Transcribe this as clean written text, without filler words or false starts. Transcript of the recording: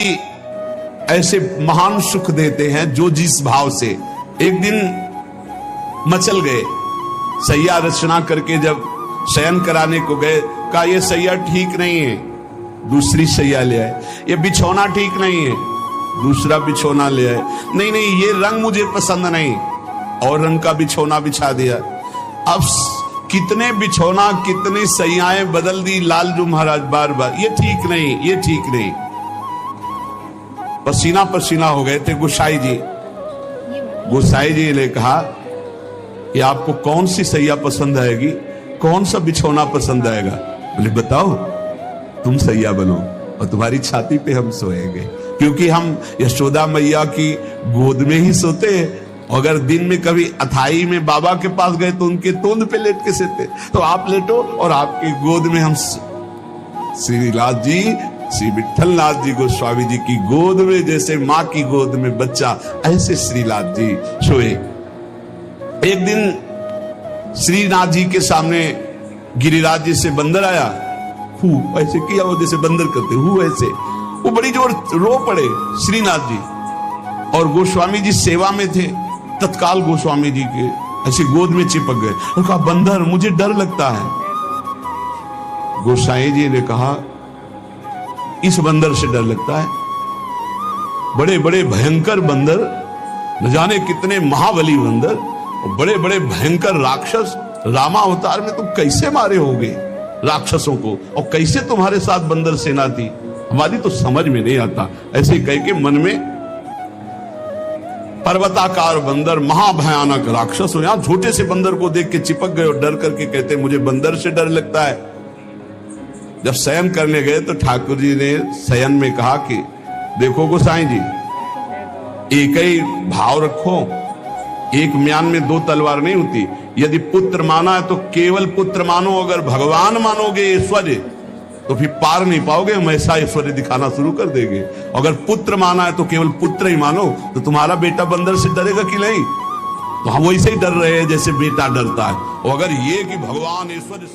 ऐसे महान सुख देते हैं जो जिस भाव से। एक दिन मचल गए, सैया रचना करके जब शयन कराने को गए, कहा ये सैया ठीक नहीं है, दूसरी सैया ले आए। ये बिछौना ठीक नहीं है, दूसरा बिछौना ले आए। नहीं नहीं, ये रंग मुझे पसंद नहीं, और रंग का बिछौना बिछा दिया। अब कितने बिछौना, कितनी सैयाएं बदल दी लालजू महाराज बार बार, ये ठीक नहीं, ये ठीक नहीं। पसीना पसीना हो गए थे गोसाई जी। गोसाई जी ने कहा कि आपको कौन सी सैया पसंद आएगी, कौन सा बिछौना पसंद आएगा? बोले बताओ, तुम सैया बनो और तुम्हारी छाती पे हम सोएंगे, क्योंकि हम यशोदा मैया की गोद में ही सोते हैं। अगर दिन में कभी अथाई में बाबा के पास गए तो उनके तोंद पे लेट के सोते, तो आप लेटो और आपकी गोद में हम। श्रीलाल जी, श्री विठलनाथ जी गोस्वामी जी की गोद में जैसे माँ की गोद में बच्चा, ऐसे श्रीनाथ जी सोए। एक दिन श्रीनाथ जी के सामने गिरिराज जी से बंदर आया, हु ऐसे किया, वो जैसे बंदर करते हु ऐसे, वो बड़ी जोर रो पड़े श्रीनाथ जी। और गोस्वामी जी सेवा में थे, तत्काल गोस्वामी जी के ऐसे गोद में चिपक गए और कहा बंदर मुझे डर लगता है। गोसाई जी ने कहा इस बंदर से डर लगता है? बड़े बड़े भयंकर बंदर, न जाने कितने महाबली बंदर, और बड़े बड़े भयंकर राक्षस रामा अवतार में तुम कैसे मारे होगे राक्षसों को, और कैसे तुम्हारे साथ बंदर सेना थी, हमारी तो समझ में नहीं आता। ऐसे कह के मन में पर्वताकार बंदर, महाभयानक राक्षस हो, यहां छोटे से बंदर को देख के चिपक गए और डर करके कहते मुझे बंदर से डर लगता है। जब शयन करने गए तो ठाकुर जी ने शयन में कहा कि देखो गोसाई जी, एक ही भाव रखो, एक म्यान में दो तलवार नहीं होती। यदि पुत्र माना है तो केवल पुत्र मानो, अगर भगवान मानोगे ऐश्वर्य तो फिर पार नहीं पाओगे, हम ऐसा ऐश्वर्य दिखाना शुरू कर देंगे। अगर पुत्र माना है तो केवल पुत्र ही मानो, तो तुम्हारा बेटा बंदर से डरेगा कि नहीं? तो हम वैसे ही डर रहे हैं जैसे बेटा डरता है। और अगर ये कि भगवान ऐश्वर्य